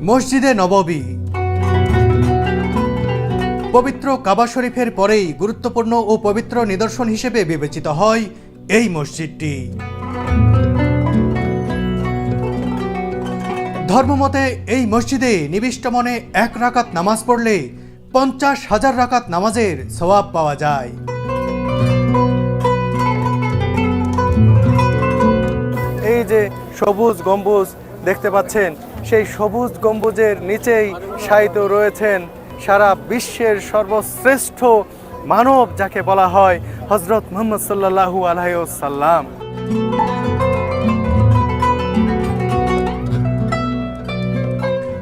মসজিদে নববী। পবিত্র কাবা শরীফের পরেই গুরুত্বপূর্ণ ও পবিত্র নিদর্শন হিসেবে বিবেচিত হয় এই মসজিদটি। ধর্মমতে এই মসজিদে নিবিষ্ট মনে 1 রাকাত নামাজ পড়লে 50,000 রাকাত নামাজের সওয়াব পাওয়া যায়। এই যে সবুজ গম্বুজ দেখতে পাচ্ছেন, সেই সবুজ গম্বুজের নিচেই শায়িত রয়েছেন সারা বিশ্বের সর্বশ্রেষ্ঠ মানব যাকে বলা হয় হযরত মুহাম্মদ সাল্লাল্লাহু আলাইহি ওয়াসাল্লাম।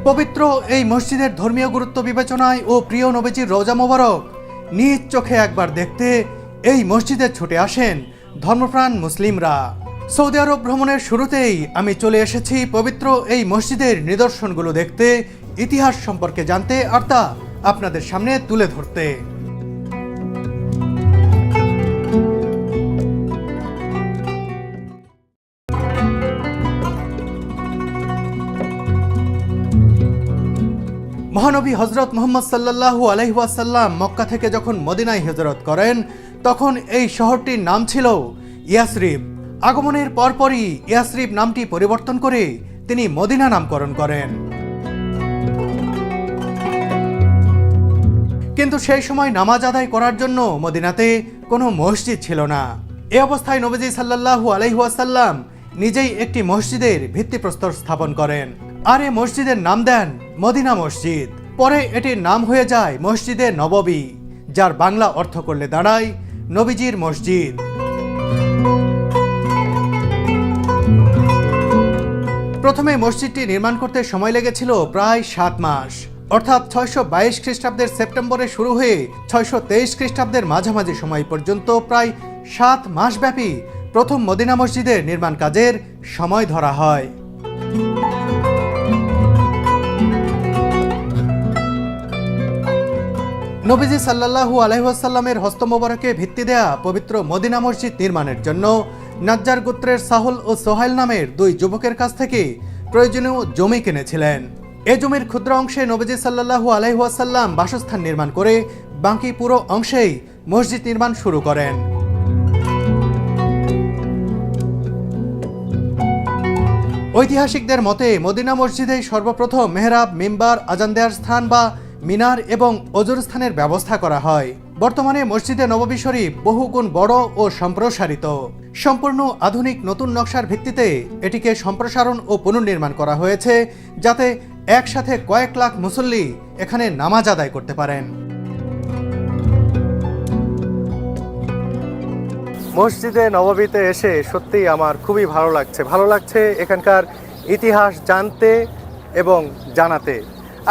পবিত্র এই মসজিদের ধর্মীয় গুরুত্ব বিবেচনায় ও প্রিয় নবীজির রওজা মোবারক নিজ চোখে একবার দেখতে এই মসজিদে ছুটে আসেন ধর্মপ্রাণ মুসলিমরা। সৌদি আরব ভ্রমণের শুরুতেই আমি চলে এসেছি পবিত্র এই মসজিদের নিদর্শনগুলো দেখতে, ইতিহাস সম্পর্কে জানতে আর তা আপনাদের সামনে তুলে ধরতে। মহানবী হযরত মুহাম্মদ সাল্লাল্লাহু আলাইহি ওয়াসাল্লাম মক্কা থেকে যখন মদিনায় হিজরত করেন তখন এই শহরটির নাম ছিল ইয়াসরিব। আগমনের পরপরই ইয়াসরিব নামটি পরিবর্তন করে তিনি মদিনা নামকরণ করেন। কিন্তু সেই সময় নামাজ আদায় করার জন্য মদিনাতে কোনো মসজিদ ছিল না। এ অবস্থায় নবীজি সাল্লাল্লাহু আলাইহি ওয়াসাল্লাম নিজেই একটি মসজিদের ভিত্তিপ্রস্তর স্থাপন করেন আর এই মসজিদের নাম দেন মদিনা মসজিদ। পরে এটির নাম হয়ে যায় মসজিদে নববী, যার বাংলা অর্থ করলে দাঁড়ায় নবীজির মসজিদ। প্রথমে মসজিদটি নির্মাণ করতে সময় লেগেছিল প্রায় 7 মাস, অর্থাৎ 622 খ্রিস্টাব্দের সেপ্টেম্বরে শুরু হয়ে 623 খ্রিস্টাব্দের মাঝামাঝি সময় পর্যন্ত প্রায় 7 মাস ব্যাপী প্রথম মদিনা মসজিদের নির্মাণ কাজের সময় ধরা হয়। নবীজি সাল্লাল্লাহু আলাইহি ওয়াসাল্লামের হস্ত মোবারকে ভিত্তি দেয়া পবিত্র মদিনা মসজিদ নির্মাণের জন্য নাজ্জার গোত্রের সাহল ও সোহাইল নামের 2 যুবকের কাছ থেকে প্রয়োজনীয় জমি কিনেছিলেন। এ জমির ক্ষুদ্র অংশে নবীজি সাল্লাল্লাহু আলাইহি ওয়াসাল্লাম বাসস্থান নির্মাণ করে বাকি পুরো অংশেই মসজিদ নির্মাণ শুরু করেন। ঐতিহাসিকদের মতে মদিনা মসজিদে সর্বপ্রথম মেহরাব, মিম্বার, আজান দেওয়ার স্থান বা মিনার এবং অজুর স্থানের ব্যবস্থা করা হয়। বর্তমানে মসজিদে নববী শরীফ বহুগুণ বড় ও সম্প্রসারিত। সম্পূর্ণ আধুনিক নতুন নকশার ভিত্তিতে এটিকে সম্প্রসারণ ও পুনর্নির্মাণ করা হয়েছে যাতে একসাথে কয়েক লাখ মুসল্লি এখানে নামাজ আদায় করতে পারেন। মসজিদে নববীতে এসে সত্যিই আমার খুবই ভালো লাগছে এখানকার ইতিহাস জানতে এবং জানাতে।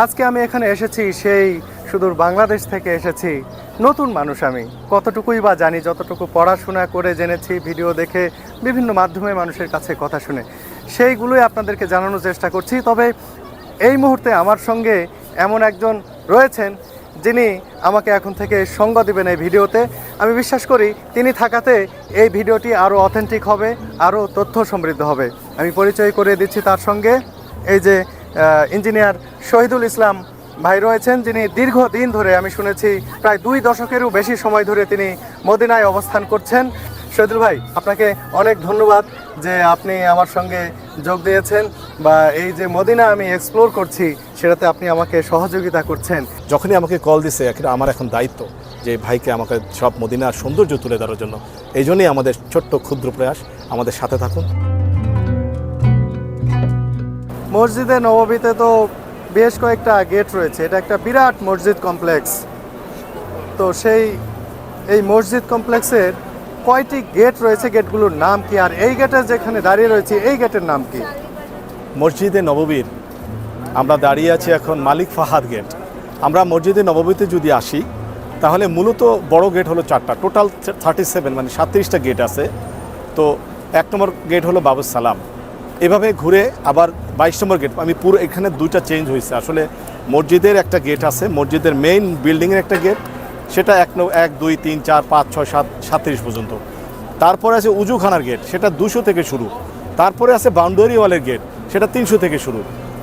আজকে আমি এখানে এসেছি সেই সুদূর বাংলাদেশ থেকে এসেছি। নতুন মানুষ আমি, কতটুকুই বা জানি, যতটুকু পড়াশোনা করে জেনেছি, ভিডিও দেখে, বিভিন্ন মাধ্যমে মানুষের কাছে কথা শুনে, সেইগুলোই আপনাদেরকে জানানোর চেষ্টা করছি। তবে এই মুহূর্তে আমার সঙ্গে এমন একজন রয়েছেন যিনি আমাকে এখন থেকে সঙ্গ দিবেন এই ভিডিওতে। আমি বিশ্বাস করি তিনি থাকাতে এই ভিডিওটি আরও অথেন্টিক হবে, আরও তথ্য সমৃদ্ধ হবে। আমি পরিচয় করিয়ে দিচ্ছি তার সঙ্গে। এই যে ইঞ্জিনিয়ার শহীদুল ইসলাম ভাই রয়েছেন, যিনি দীর্ঘদিন ধরে, আমি শুনেছি প্রায় 2 দশকেরও বেশি সময় ধরে তিনি মদিনায় অবস্থান করছেন। শহীদুল ভাই, আপনাকে অনেক ধন্যবাদ যে আপনি আমার সঙ্গে যোগ দিয়েছেন বা এই যে মদিনা আমি এক্সপ্লোর করছি সেটাতে আপনি আমাকে সহযোগিতা করছেন। যখনই আমাকে কল দিছে আমার এখন দায়িত্ব যে ভাইকে আমাকে সব মদিনার সৌন্দর্য তুলে ধরার জন্য। এই জন্যই আমাদের ছোট্ট ক্ষুদ্র প্রয়াস। আমাদের সাথে থাকুন। মসজিদে নববীতে তো বেশ কয়েকটা গেট রয়েছে, এটা একটা বিরাট মসজিদ কমপ্লেক্স। তো এই মসজিদ কমপ্লেক্সের কয়টি গেট রয়েছে, গেটগুলোর নাম কি, আর এই গেটে যেখানে দাঁড়িয়ে রয়েছে এই গেটের নাম কি? মসজিদে নববীর আমরা দাঁড়িয়ে আছি এখন মালিক ফাহাদ গেট। আমরা মসজিদে নববীতে যদি আসি তাহলে মূলত বড় গেট হলো 4টা, টোটাল 37 মানে 37টা গেট আছে। তো 1 নম্বর গেট হলো বাবুস সালাম, এভাবে ঘুরে আবার 22 নম্বর গেট। আমি পুরো এখানে 2টা চেঞ্জ হয়েছে। আসলে মসজিদের একটা গেট আছে, মসজিদের মেইন বিল্ডিংয়ের একটা গেট, সেটা 1, 2, 3, 4, 5, 6, 7, 37 পর্যন্ত। তারপরে আছে উজুখানার গেট, সেটা 200 থেকে শুরু। তারপরে আছে বাউন্ডারি ওয়ালের গেট, সেটা 300 থেকে শুরু।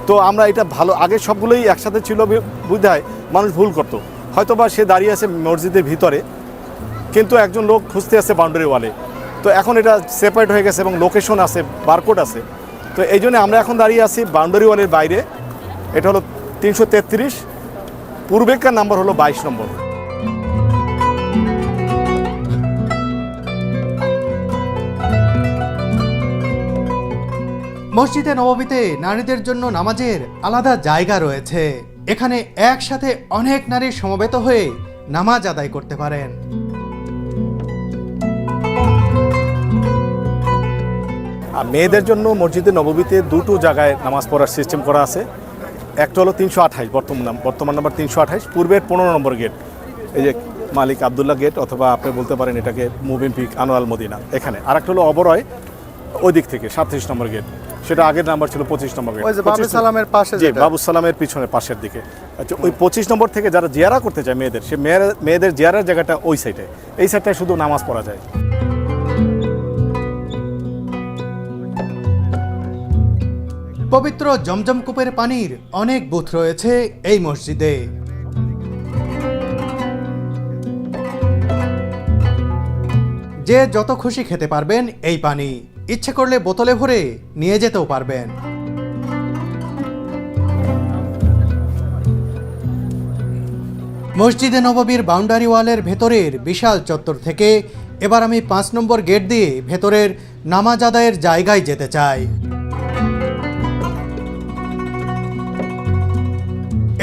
তো আমরা এটা ভালো আগে সবগুলোই একসাথে ছিল বুঝায় মানুষ ভুল করতো, হয়তো বা সে দাঁড়িয়ে আছে মসজিদের ভিতরে কিন্তু একজন লোক খুঁজতে আছে বাউন্ডারি ওয়ালে। তো এখন এটা সেপারেট হয়ে গেছে এবং লোকেশন আছে, বারকোড আছে। তো এই জন্য আমরা এখন দাঁড়িয়ে আছি বাউন্ডারি ওয়ালের বাইরে। এটা হলো 333, পূর্বেকার নাম্বার হলো 22 নম্বর। মসজিদে নববীতে নারীদের জন্য নামাজের আলাদা জায়গা রয়েছে। এখানে একসাথে অনেক নারী সমবেত হয়ে নামাজ আদায় করতে পারেন। আর মেয়েদের জন্য মসজিদে নববীতে দুটো জায়গায় নামাজ পড়ার সিস্টেম করা আছে। একটা হলো 328, বর্তমান নাম্বার 328, পূর্বের 15 নম্বর গেট, এই যে মালিক আবদুল্লাহ গেট, অথবা আপনি বলতে পারেন এটাকে মুবিন পিক আনোয়াল মদিনা এখানে। আর একটা হলো অবরয় ওই দিক থেকে 37 নম্বর গেট, সেটা আগের নাম্বার ছিল 25 নম্বর গেট, বাবু সালামের পাশে, জি বাবু সালামের পিছনে পাশের দিকে। আচ্ছা, ওই 25 নম্বর থেকে যারা জিয়ারা করতে চায় মেয়েদের, সে মেয়েদের জিয়ারার জায়গাটা ওই সাইডে, এই সাইডটায় শুধু নামাজ পড়া যায়। পবিত্র জমজম কূপের পানির অনেক বুথ রয়েছে এই মসজিদে। যে যত খুশি খেতে পারবেন এই পানি, ইচ্ছে করলে বোতলে ভরে নিয়ে যেতেও পারবেন। মসজিদে নববীর বাউন্ডারি ওয়ালের ভেতরের বিশাল চত্বর থেকে এবার আমি 5 নম্বর গেট দিয়ে ভেতরের নামাজ আদায়ের জায়গায় যেতে চাই।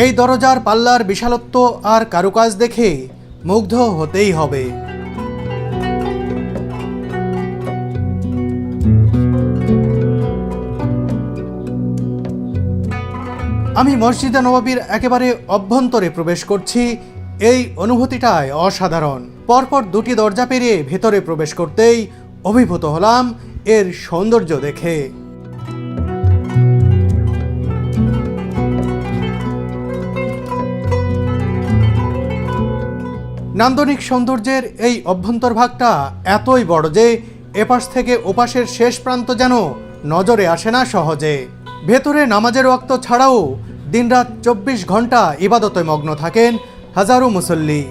এই দরজার পাল্লার বিশালত্ব আর কারুকাজ দেখে মুগ্ধ হতেই হবে। আমি মসজিদে নববীর একেবারে অভ্যন্তরে প্রবেশ করছি। এই অনুভূতিটাই অসাধারণ। পরপর দুটি দরজা পেরিয়ে ভেতরে প্রবেশ করতেই অভিভূত হলাম এর সৌন্দর্য দেখে। নান্দনিক সৌন্দর্যের এই অভ্যন্তরভাগটা এতই বড় যে এপাশ থেকে ওপাশের শেষ প্রান্ত যেন নজরে আসে না সহজে। ভেতরে নামাজের ওয়াক্ত ছাড়াও দিনরাত 24 ঘন্টা ইবাদতে মগ্ন থাকেন হাজারো মুসল্লি।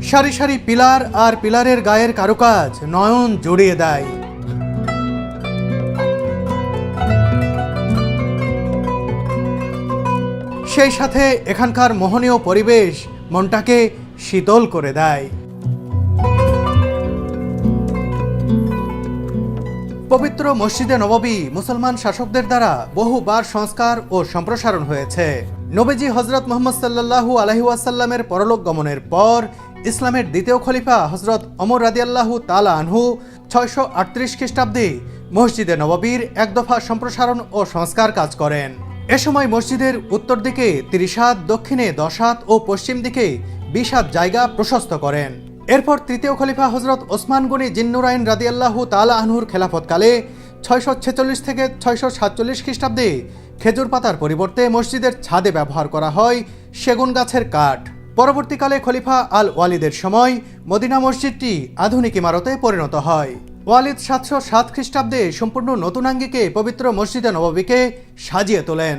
সারি সারি পিলার আর পিলারের গায়ের কারুকাজ নয়ন জুড়িয়ে দেয়। সেই সাথে এখানকার মোহনীয় পরিবেশ মনটাকে শীতল করে দেয়। পবিত্র মসজিদে নববী মুসলমান শাসকদের দ্বারা বহুবার সংস্কার ও সম্প্রসারণ হয়েছে। নবীজি হজরত মুহাম্মদ সাল্লাল্লাহু আলাইহি ওয়াসাল্লামের পরলোক গমনের পর ইসলামের দ্বিতীয় খলিফা হজরত ওমর রাদিয়াল্লাহু তাআলা আনহু 638 খ্রিস্টাব্দে মসজিদে নববীর এক দফা সম্প্রসারণ ও সংস্কার কাজ করেন। এ সময় মসজিদের উত্তর দিকে 30 হাত, দক্ষিণে 10 হাত ও পশ্চিম দিকে 20 হাত জায়গা প্রশস্ত করেন। এরপর তৃতীয় খলিফা হজরত ওসমান গনি জিন্নুরাইন রাদিয়াল্লাহু তাআলা আনহুর খেলাফতকালে 646 থেকে 647 খ্রিস্টাব্দে খেজুর পাতার পরিবর্তে মসজিদের ছাদে ব্যবহার করা হয় সেগুন গাছের কাঠ। পরবর্তীকালে খলিফা আল ওয়ালিদের সময় মদিনা মসজিদটি আধুনিক ইমারতে পরিণত হয়। ওয়ালিদ 707 খ্রিস্টাব্দে সম্পূর্ণ নতুন আঙ্গিকে পবিত্র মসজিদে নববীকে সাজিয়ে তোলেন।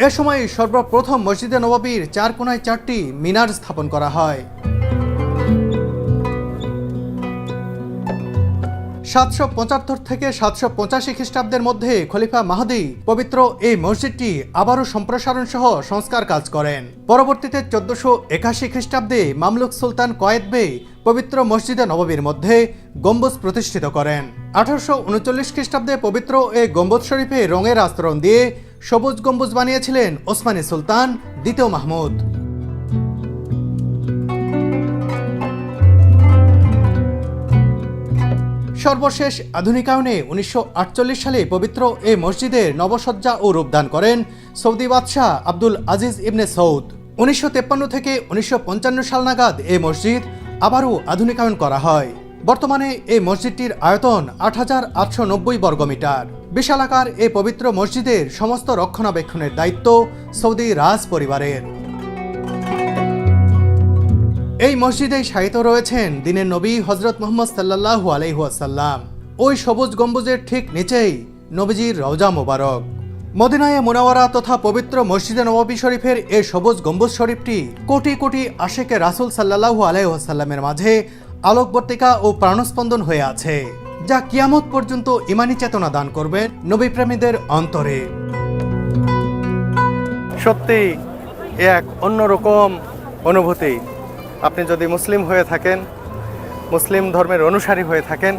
এ সময় সর্বপ্রথম মসজিদে নববীর 4 কোণায় 4টি মিনার স্থাপন করা হয়। 775 থেকে 785 খ্রিস্টাব্দের মধ্যে খলিফা মাহদী পবিত্র এই মসজিদটি আবারও সম্প্রসারণ সহ সংস্কার কাজ করেন। পরবর্তীতে 1481 খ্রিস্টাব্দে মামলুক সুলতান কয়েদ বে পবিত্র মসজিদে নববীর মধ্যে গম্বুজ প্রতিষ্ঠিত করেন। 1839 খ্রিস্টাব্দে পবিত্র এই গম্বুজ শরীফে রঙের আস্তরণ দিয়ে সবুজ গম্বুজ বানিয়েছিলেন ওসমানী সুলতান দ্বিতীয় মাহমুদ। সর্বশেষ আধুনিকায়নে 1948 সালে পবিত্র এই মসজিদের নবসজ্জা ও রূপদান করেন সৌদি বাদশাহ আব্দুল আজিজ ইবনে সৌদ। 1953 থেকে 1955 সাল নাগাদ এই মসজিদ আবারও আধুনিকায়ন করা হয়। বর্তমানে এই মসজিদটির আয়তন 8890 বর্গমিটার। বিশালাকার এই পবিত্র মসজিদের সমস্ত রক্ষণাবেক্ষণের দায়িত্ব সৌদি রাজ পরিবারের। এই মসজিদেই শায়িত রয়েছেন দিনের নবী হজরত মুহাম্মদ সাল্লাল্লাহু আলাইহি ওয়াসাল্লাম। ওই সবুজ গম্বুজের ঠিক নিচেই নবীজির রওজা মোবারক। মদিনায়ে মুনাওয়ারা তথা পবিত্র মসজিদে নববী শরীফের এই সবুজ গম্বুজ শরীফটি কোটি কোটি আশিকে রাসূল সাল্লাল্লাহু আলাইহি ওয়াসাল্লামের মাঝে আলোকবর্তিকা ও প্রাণস্পন্দন হয়ে আছে, যা কিয়ামত পর্যন্ত ঈমানি চেতনা দান করবে নবী প্রেমীদের অন্তরে। সত্যি এক অন্যরকম অনুভূতি। আপনি যদি মুসলিম হয়ে থাকেন, মুসলিম ধর্মের অনুসারী হয়ে থাকেন,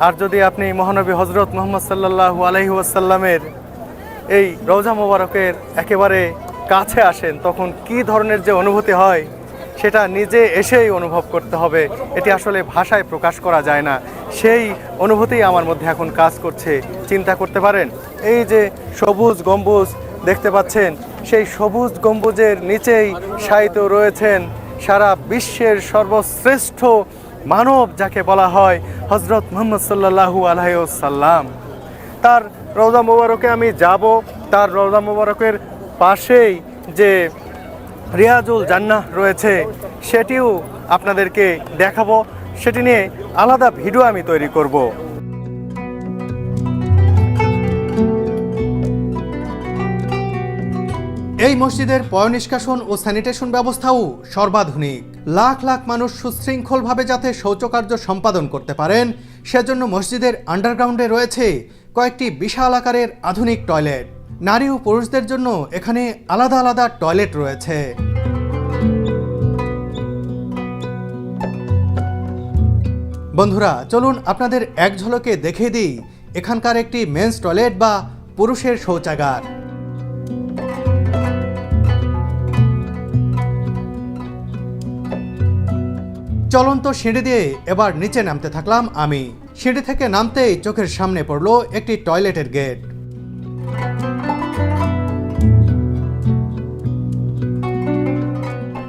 আর যদি আপনি মহানবী হজরত মুহাম্মদ সাল্লাল্লাহু আলাইহি ওয়াসাল্লামের এই রওজা মোবারকের একেবারে কাছে আসেন, তখন কি ধরনের যে অনুভূতি হয় সেটা নিজে এসেই অনুভব করতে হবে। এটি আসলে ভাষায় প্রকাশ করা যায় না। সেই অনুভূতি আমার মধ্যে এখন কাজ করছে। চিন্তা করতে পারেন, এই যে সবুজ গম্বুজ দেখতে পাচ্ছেন, সেই সবুজ গম্বুজের নিচেই শায়িত রয়েছেন সারা বিশ্বের সর্বশ্রেষ্ঠ মানব যাকে বলা হয় হজরত মুহাম্মদ সাল্লাল্লাহু আলাইহি ওয়াসাল্লাম। তার রওজা মোবারকে আমি যাব। তার রওজা মোবারকের পাশেই যে রিয়াজুল জান্নাহ রয়েছে সেটিও আপনাদেরকে দেখাবো। সেটি নিয়ে আলাদা ভিডিও আমি তৈরি করব। এই মসজিদের পয়ঃনিষ্কাশন ও স্যানিটেশন ব্যবস্থাও সর্বাধুনিক। লাখ লাখ মানুষ সুশৃঙ্খলভাবে যাতে শৌচকার্য সম্পাদন করতে পারেন, সেজন্য মসজিদের আন্ডারগ্রাউন্ডে রয়েছে কয়েকটি বিশাল আকারের আধুনিক টয়লেট। নারী ও পুরুষদের জন্য এখানে আলাদা আলাদা টয়লেট রয়েছে। বন্ধুরা, চলুন আপনাদের এক ঝলকে দেখিয়ে দিই এখানকার একটি মেন্স টয়লেট বা পুরুষের শৌচাগার। চলন্ত সিঁড়ি দিয়ে এবার নিচে নামতে থাকলাম আমি। সিঁড়ি থেকে নামতেই চোখের সামনে পড়লো একটি টয়লেটের গেট।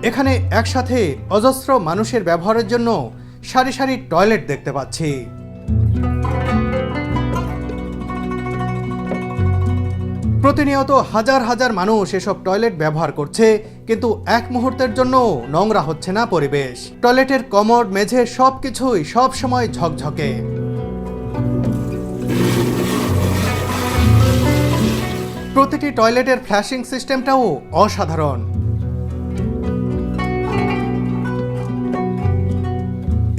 এখানে একসাথে অজস্র মানুষের ব্যবহারের জন্য সারি সারি টয়লেট দেখতে পাচ্ছি। প্রতিনিয়ত হাজার হাজার মানুষ এসব টয়লেট ব্যবহার করছে, কিন্তু এক মুহূর্তের জন্য নোংরা হচ্ছে না পরিবেশ। টয়লেটের কমোড, মেঝে সবকিছুই সব সময় ঝকঝকে। প্রতিটি টয়লেটের ফ্ল্যাশিং সিস্টেমটাও অসাধারণ।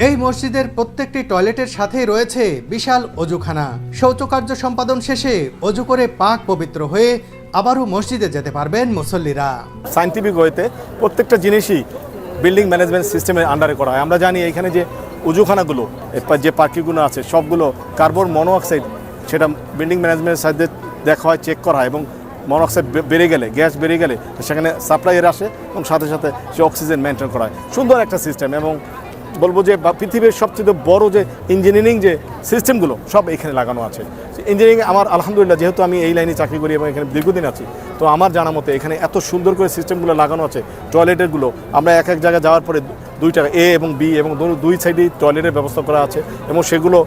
এই মসজিদের প্রত্যেকটি টয়লেটের সাথেই রয়েছে বিশাল অজুখানা। শৌচকার্য সম্পাদন শেষে অজু করে পাক পবিত্র হয়ে আবারও মসজিদে যেতে পারবেন মুসল্লিরা। সায়েন্টিফিক ওয়েতে প্রত্যেকটা জিনিসই বিল্ডিং ম্যানেজমেন্ট সিস্টেমের আন্ডারে করা হয়। আমরা জানি এখানে যে উজুখানাগুলো, যে পার্কিংগুলো আছে, সবগুলো কার্বন মনোঅক্সাইড, সেটা বিল্ডিং ম্যানেজমেন্টের সাথে দেখা হয়, চেক করা হয়, এবং মনোঅক্সাইড বেড়ে গেলে, গ্যাস বেড়ে গেলে সেখানে সাপ্লাইয়ের আসে এবং সাথে সাথে সে অক্সিজেন মেনটেন করা হয়। সুন্দর একটা সিস্টেম, এবং বলবো যে পৃথিবীর সবচেয়ে বড় যে ইঞ্জিনিয়ারিং যে সিস্টেমগুলো সব এখানে লাগানো আছে। ইঞ্জিনিয়ারিং আমার আলহামদুলিল্লাহ, যেহেতু আমি এই লাইনে চাকরি করি এবং এখানে দীর্ঘদিন আছি, তো আমার জানা মতে এখানে এত সুন্দর করে সিস্টেমগুলো লাগানো আছে। টয়লেটেরগুলো আমরা এক এক জায়গায় যাওয়ার পরে দুইটা এ এবং বি এবং দুই সাইডেই টয়লেটের ব্যবস্থা করা আছে, এবং সেগুলো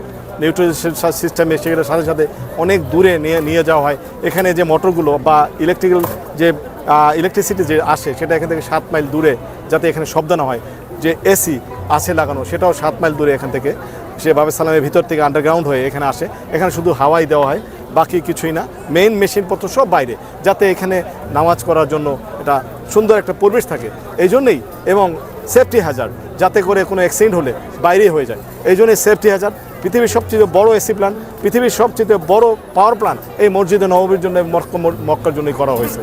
নিউট্রিশন সিস্টেমে সেগুলোর সাথে সাথে অনেক দূরে নিয়ে যাওয়া হয়। এখানে যে মোটরগুলো বা ইলেকট্রিসিটি যে আসে, সেটা এখান থেকে 7 মাইল দূরে, যাতে এখানে শব্দ না হয়। যে এসি আছে লাগানো, সেটাও 7 মাইল দূরে এখান থেকে, সে বাবে সালামের ভিতর থেকে আন্ডারগ্রাউন্ড হয়ে এখানে আসে। এখানে শুধু হাওয়াই দেওয়া হয়, বাকি কিছুই না। মেইন মেশিনপত্র সব বাইরে, যাতে এখানে নামাজ করার জন্য এটা সুন্দর একটা পরিবেশ থাকে এই জন্যেই, এবং সেফটি হ্যাজার্ড, যাতে করে কোনো অ্যাক্সিডেন্ট হলে বাইরে হয়ে যায়, এই জন্যই সেফটি হ্যাজার্ড। পৃথিবীর সবচেয়ে বড় এসি প্ল্যান্ট, পৃথিবীর সবচেয়ে বড় পাওয়ার প্ল্যান্ট এই মসজিদে নববীর জন্য, মক্কার জন্যই করা হয়েছে।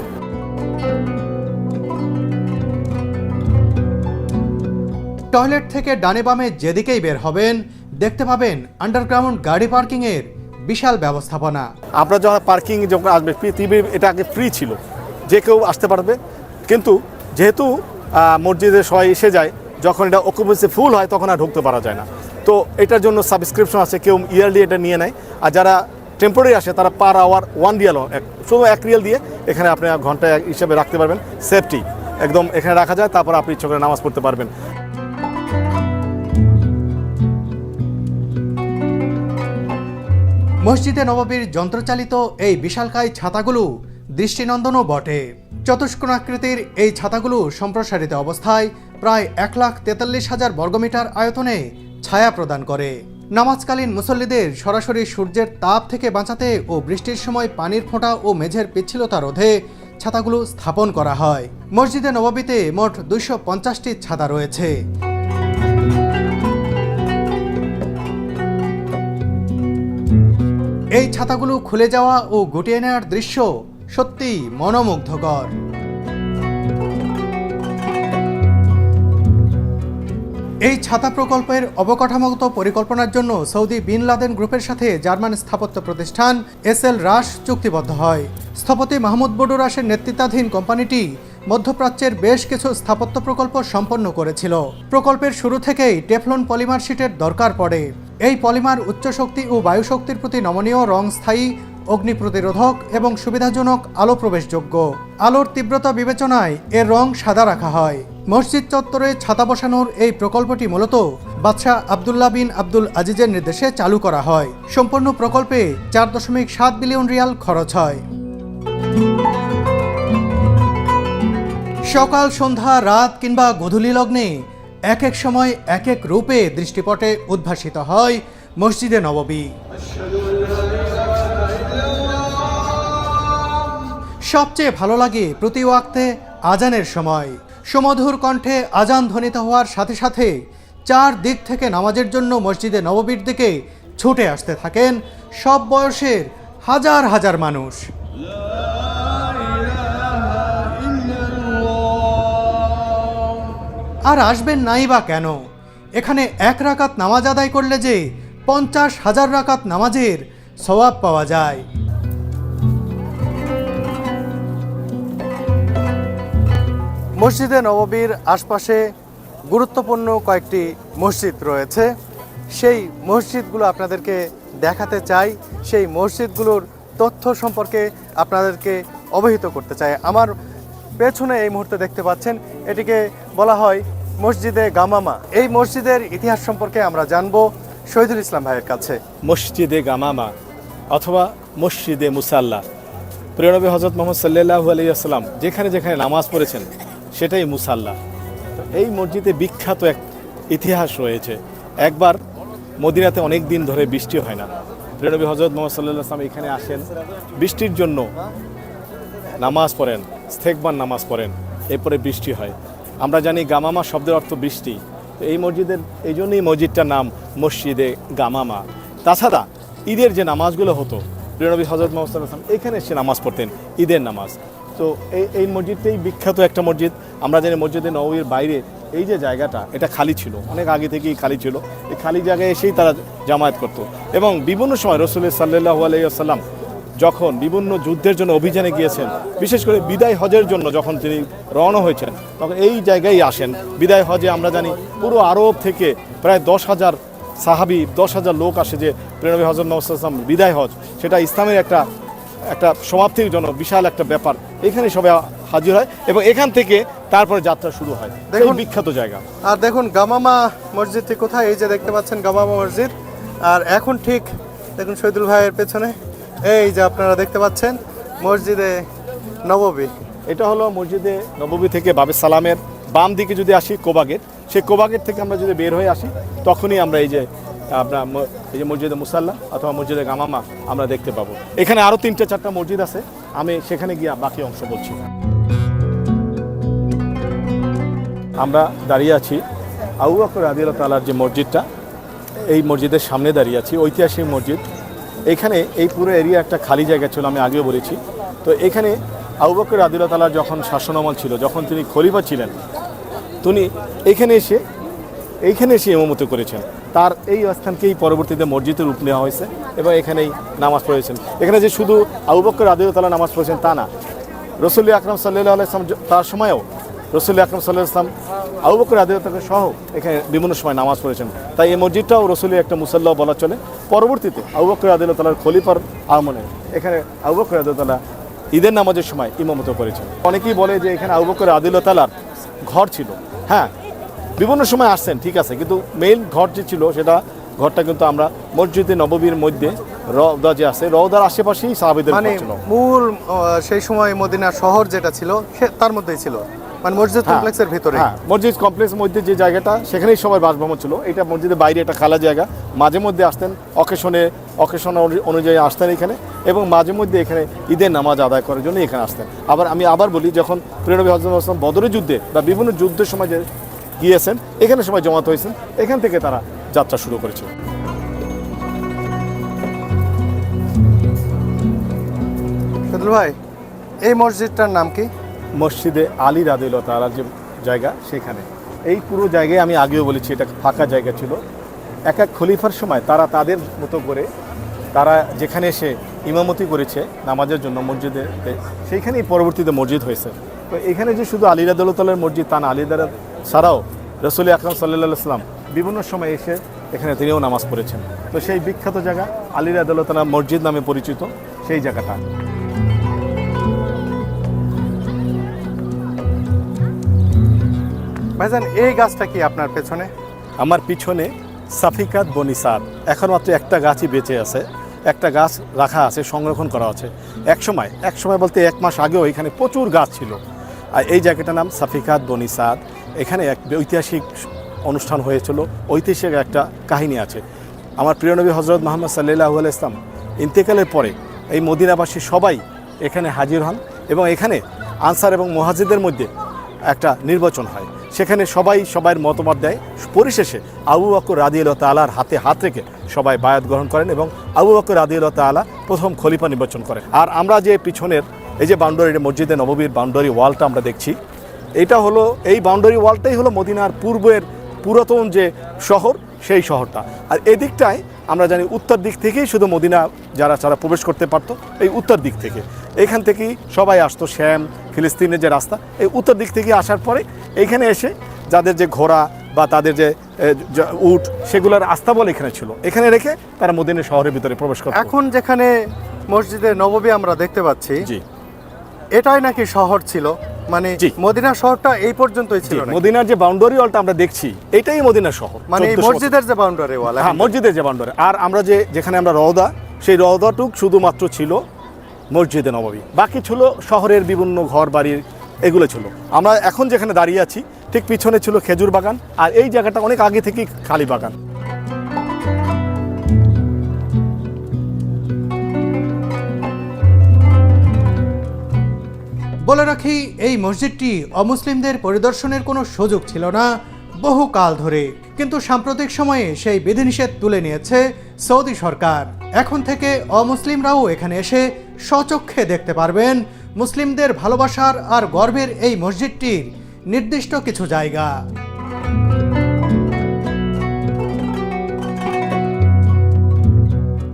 টয়লেট থেকে ডানে বামে যেদিকেই বের হবেন দেখতে পাবেন আন্ডারগ্রাউন্ড গাড়ি পার্কিংয়ের বিশাল ব্যবস্থাপনা। আমরা যখন পার্কিং যখন আসবে, পৃথিবীর এটা আগে ফ্রি ছিল, যে কেউ আসতে পারবে, কিন্তু যেহেতু মসজিদে সবাই এসে যায়, যখন এটা অকুপেন্সি ফুল হয় তখন আর ঢুকতে পারা যায় না। তো এটার জন্য সাবস্ক্রিপশন আছে, কেউ ইয়ারলি এটা নিয়ে নেয়, আর যারা টেম্পোরারি আসে তারা পার আওয়ার 1 রিয়াল, শুধু 1 রিয়াল দিয়ে এখানে আপনি ঘন্টা হিসেবে রাখতে পারবেন। সেফটি একদম এখানে রাখা যায়, তারপর আপনি ইচ্ছা করে নামাজ পড়তে পারবেন। মসজিদে নববীর যন্ত্রচালিত এই বিশালকায় ছাতাগুলো দৃষ্টিনন্দনও বটে। চতুষ্কোণাকৃতির এই ছাতাগুলো সম্প্রসারিত অবস্থায় প্রায় 1,43,000 বর্গমিটার আয়তনে ছায়া প্রদান করে। নামাজকালীন মুসল্লিদের সরাসরি সূর্যের তাপ থেকে বাঁচাতে ও বৃষ্টির সময় পানির ফোঁটা ও মেঝের পিচ্ছিলতা রোধে ছাতাগুলো স্থাপন করা হয়। মসজিদে নববীতে মোট 250টি ছাতা রয়েছে। এই ছাতাগুলো খুলে যাওয়া ও গুটিয়ে নেওয়ার দৃশ্য সত্যিই মনোমুগ্ধকর। এই ছাতা প্রকল্পের অবকাঠামোগত পরিকল্পনার জন্য সৌদি বিন লাদেন গ্রুপের সাথে জার্মান স্থাপত্য প্রতিষ্ঠান এসএল রাশ চুক্তিবদ্ধ হয়। স্থপতি মাহমুদ বডু রাশের নেতৃত্বাধীন কোম্পানিটি মধ্যপ্রাচ্যের বেশ কিছু স্থাপত্য প্রকল্প সম্পন্ন করেছিল। প্রকল্পের শুরু থেকেই টেফলন পলিমার শীটের দরকার পড়ে। এই পলিমার উচ্চ শক্তি ও বায়ু শক্তির প্রতি নমনীয়, রং স্থায়ী, অগ্নি প্রতিরোধক এবং সুবিধাজনক আলো প্রবেশযোগ্য। আলোর তীব্রতা বিবেচনায় এর রং সাদা রাখা হয়। মসজিদ চত্বরে ছাতা বসানোর এই প্রকল্পটি মূলত বাদশাহ আবদুল্লাহ বিন আব্দুল আজিজের নির্দেশে চালু করা হয়। সম্পূর্ণ প্রকল্পে 4.7 বিলিয়ন রিয়াল খরচ হয়। সকাল, সন্ধ্যা, রাত কিংবা গোধূলি লগ্নে এক এক সময় এক এক রূপে দৃষ্টিপটে উদ্ভাসিত হয় মসজিদে নববী। সবচেয়ে ভালো লাগে প্রতি ওয়াক্তে আজানের সময়। সুমধুর কণ্ঠে আজান ধ্বনিত হওয়ার সাথে সাথে চার দিক থেকে নামাজের জন্য মসজিদে নববীর দিকে ছুটে আসতে থাকেন সব বয়সের হাজার হাজার মানুষ। আর আসবেন নাই বা কেন? এখানে এক রাকাত নামাজ আদায় করলে যে 50,000 রাকাত নামাজের সওয়াব পাওয়া যায়। মসজিদে নববীর আশপাশে গুরুত্বপূর্ণ কয়েকটি মসজিদ রয়েছে। সেই মসজিদগুলো আপনাদেরকে দেখাতে চাই, সেই মসজিদগুলোর তথ্য সম্পর্কে আপনাদেরকে অবহিত করতে চাই। আমার পেছনে এই মুহূর্তে দেখতে পাচ্ছেন, এটিকে বলা হয় মসজিদে গামামা। এই মসজিদের ইতিহাস সম্পর্কে আমরা জানবো শহীদুল ইসলাম ভাইয়ের কাছে। মসজিদে গামামা অথবা মসজিদে মুসাল্লা, প্রিয় নবী হযরত মুহাম্মদ সাল্লাল্লাহু আলাইহি ওয়াসাল্লাম যেখানে যেখানে নামাজ পড়েছেন সেটাই মুসাল্লা। তো এই মসজিদে বিখ্যাত এক ইতিহাস রয়েছে। একবার মদিনাতে অনেক দিন ধরে বৃষ্টি হয় না। প্রিয় নবী হযরত মুহাম্মদ সাল্লাল্লাহু আলাইহি ওয়াসাল্লাম এখানে আসেন, বৃষ্টির জন্য নামাজ পড়েন, ইস্তেগফার নামাজ পড়েন, এরপরে বৃষ্টি হয়। আমরা জানি গামামা শব্দের অর্থ বৃষ্টি। তো এই মসজিদের এই জন্যই মসজিদটার নাম মসজিদে গামামা। তাছাড়া ঈদের যে নামাজগুলো হতো, প্রিয় নবী হযরত মুহাম্মদ সাল্লাল্লাহু আলাইহি ওয়াসাল্লাম এখানে এসে নামাজ পড়তেন, ঈদের নামাজ। তো এই মসজিদটাই বিখ্যাত একটা মসজিদ। আমরা জানি মসজিদে নববীর বাইরে এই যে জায়গাটা, এটা খালি ছিল, অনেক আগে থেকেই খালি ছিল। এই খালি জায়গায় এসেই তারা জামায়াত করত। এবং বিভিন্ন সময় রাসূল সাল্লাল্লাহু আলাইহি ওয়াসাল্লাম যখন বিভিন্ন যুদ্ধের জন্য অভিযানে গিয়েছেন, বিশেষ করে বিদায় হজের জন্য যখন তিনি রওনা হয়েছেন, তখন এই জায়গায় আসেন। বিদায় হজে আমরা জানি পুরো আরব থেকে প্রায় 10,000 সাহাবি, 10,000 লোক আসে, যে প্রিয় নবী হযরত মুহাম্মদ সাল্লাল্লাহু আলাইহি ওয়াসাল্লাম বিদায় হজ, সেটা ইসলামের একটা সমাপ্তির জন্য বিশাল একটা ব্যাপার। এখানে সবাই হাজির হয় এবং এখান থেকে তারপরে যাত্রা শুরু হয়। দেখুন বিখ্যাত জায়গা। আর দেখুন গামামা মসজিদটি কোথায়, এই যে দেখতে পাচ্ছেন গামামা মসজিদ। আর এখন ঠিক দেখুন শহীদুল ভাইয়ের পেছনে এই যে আপনারা দেখতে পাচ্ছেন মসজিদে নববী। এটা হলো মসজিদে নববী থেকে বাবে সালামের বাম দিকে যদি আসি কোবা গেট, সেই কোবা গেট থেকে আমরা যদি বের হয়ে আসি তখনই আমরা এই যে মসজিদে মুসাল্লা অথবা মসজিদে গামামা আমরা দেখতে পাবো। এখানে আরও 3-4টা মসজিদ আছে, আমি সেখানে গিয়ে বাকি অংশ বলছি। আমরা দাঁড়িয়ে আছি আবু বকর রাদিয়াল্লাহু তাআলার যে মসজিদটা, এই মসজিদের সামনে দাঁড়িয়ে আছি। ঐতিহাসিক মসজিদ। এখানে এই পুরো এরিয়া একটা খালি জায়গা ছিল, আমি আগেও বলেছি। তো এখানে আবু বকর রাদিয়াল্লাহু তাআলার যখন শাসনামল ছিল, যখন তিনি খলিফা ছিলেন, তিনি এইখানে এসে ইমামতি করেছেন। তার এই স্থানকেই পরবর্তীতে মসজিদের রূপ নেওয়া হয়েছে এবং এখানেই নামাজ পড়েছেন। এখানে যে শুধু আবু বকর রাদিয়াল্লাহু তাআলা নামাজ পড়েছেন তা না, রাসূল আকরাম সাল্লাল্লাহু আলাইহি ওয়াসাল্লাম তার সময়ও রাসূল আকরাম সাল্লাল্লাহু আলাইহি ওয়াসাল্লাম আবু বকর রাদিয়াল্লাহু তাআলা সহ এখানে বিভিন্ন সময় নামাজ পড়েছেন। তাই এই মসজিদটাও রাসূলের একটা মুসাল্লা বলা চলে। পরবর্তীতে আবু বকর রাদিয়াল্লাহু তাআলার খলিফার আমলে এখানে আবু বকর রাদিয়াল্লাহু তাআলা ঈদের নামাজের সময় ইমামতি করেছেন। অনেকেই বলে যে এখানে আবু বকর রাদিয়াল্লাহু তাআলার ঘর ছিল। হ্যাঁ, বিভিন্ন সময় আসছেন, ঠিক আছে, কিন্তু মেইন ঘর যে ছিল সেটা ঘরটা কিন্তু আমরা মসজিদে নববীর মধ্যে রওদা যে আছে, রওদার আশেপাশেই সাহাবীদের ঘর ছিল। মূল সেই সময় মদিনা শহর যেটা ছিল তার মধ্যেই ছিল। মানে মসজিদ কমপ্লেক্সের ভিতরে? হ্যাঁ, মসজিদ কমপ্লেক্সের মধ্যে যে জায়গাটা, সেখানেই সবাই বাসভবন ছিল। এটা মসজিদের বাইরে একটা খালা জায়গা, মাঝে মধ্যে আসতেন অকেশন অনুযায়ী আসতেন এখানে, এবং মাঝে মধ্যে এখানে ঈদের নামাজ আদায় করার জন্য এখানে আসতেন। আমি আবার বলি, যখন প্রিয় নবী হযরত মুহাম্মদ সাল্লাল্লাহু আলাইহি ওয়াসাল্লাম বদরের যুদ্ধে বা বিভিন্ন যুদ্ধের সময় যে গিয়েছেন, এখানে সবাই জমাত হয়েছেন, এখান থেকে তারা যাত্রা শুরু করেছিল। শহীদুল ভাই, এই মসজিদটার নাম কি? মসজিদে আলী রাদিয়াল্লাহু তাআলার যে জায়গা, সেখানে এই পুরো জায়গায় আমি আগেও বলেছি এটা ফাঁকা জায়গা ছিল। এক এক খলিফার সময় তারা তাদের মতো করে তারা যেখানে এসে ইমামতি করেছে নামাজের জন্য মসজিদে, সেইখানেই পরবর্তীতে মসজিদ হয়েছে। তো এখানে যে শুধু আলী রাদিয়াল্লাহু তাআলার মসজিদ তা না, আলী ছাড়াও রাসূল আকরাম সাল্লাল্লাহু আলাইহি ওয়াসাল্লাম বিভিন্ন সময় এসে এখানে তিনিও নামাজ পড়েছেন। তো সেই বিখ্যাত জায়গা আলী রাদিয়াল্লাহু তাআলা মসজিদ নামে পরিচিত সেই জায়গাটা। ভাইজান, এই গাছটা কি আপনার পেছনে? আমার পিছনে সাফিকাত বনি সাদ, এখন মাত্র একটা গাছই বেঁচে আছে, একটা গাছ রাখা আছে, সংরক্ষণ করা আছে। এক সময় বলতে 1 মাস আগেও এখানে প্রচুর গাছ ছিল। আর এই জায়গাটার নাম সাফিকাত বনি সাদ। এখানে এক ঐতিহাসিক অনুষ্ঠান হয়েছিল, ঐতিহাসিক একটা কাহিনী আছে। আমার প্রিয় নবী হযরত মুহাম্মদ সাল্লাল্লাহু আলাইহি ওয়াসাল্লাম ইন্তেকালের পরে এই মদিনাবাসী সবাই এখানে হাজির হন, এবং এখানে আনসার এবং মুহাজিরদের মধ্যে একটা নির্বাচন হয়। সেখানে সবাই সবার মতামত দেয়। পরিশেষে আবু বকর রাদিয়াল্লাহু তাআলার হাতে হাত রেখে সবাই বায়াত গ্রহণ করেন, এবং আবু বকর রাদিয়াল্লাহু তাআলা প্রথম খলিফা নির্বাচন করেন। আর আমরা যে পিছনের এই যে বাউন্ডারি, মসজিদে নববীর বাউন্ডারি ওয়ালটা আমরা দেখছি, এটা হলো, এই বাউন্ডারি ওয়ালটাই হলো মদিনার পূর্বের পুরাতন যে শহর, সেই শহরটা। আর এদিকটায় আমরা জানি উত্তর দিক থেকেই শুধু মদিনা যারা প্রবেশ করতে পারতো, এই উত্তর দিক থেকে। এখান থেকেই সবাই আসতো, শ্যাম ফিলিস্তিনের যে রাস্তা, এই উত্তর দিক থেকে আসার পরে এইখানে এসে যাদের যে ঘোড়া বা তাদের যে উট, সেগুলোর আস্তাবল এখানে ছিল, এখানে রেখে তারা মদিনা শহরের ভিতরে প্রবেশ করত। এখন যেখানে মসজিদে নববী আমরা দেখতে পাচ্ছি, জি, এটাই নাকি শহর ছিল? মানে জি। মদিনা শহরটা এই পর্যন্তই ছিল নাকি? মদিনার যে বাউন্ডারি ওয়ালটা আমরা দেখছি, এটাই মদিনা শহর। মানে এই মসজিদের যে বাউন্ডারি ওয়াল? হ্যাঁ, মসজিদের যে বাউন্ডারি। আর আমরা যেখানে আমরা রওদা, সেই রওদাটুক শুধুমাত্র ছিল মসজিদে নববী, বাকি ছিল শহরের বিভিন্ন ঘর বাড়ির, এগুলো ছিল। আমরা এখন যেখানে দাঁড়িয়ে আছি, ঠিক পিছনে ছিল খেজুর বাগান, আর এই জায়গাটা অনেক আগে থেকেই খালি বাগান। বলে রাখি, এই মসজিদটি অমুসলিমদের পরিদর্শনের কোনো সুযোগ ছিল না বহুকাল ধরে, কিন্তু সাম্প্রতিক সময়ে সেই বিধিনিষেধ তুলে নিয়েছে সৌদি সরকার। এখন থেকে অমুসলিমরাও এখানে এসে স্বচক্ষে দেখতে পারবেন মুসলিমদের ভালোবাসার আর গর্বের এই মসজিদটির নির্দিষ্ট কিছু জায়গা।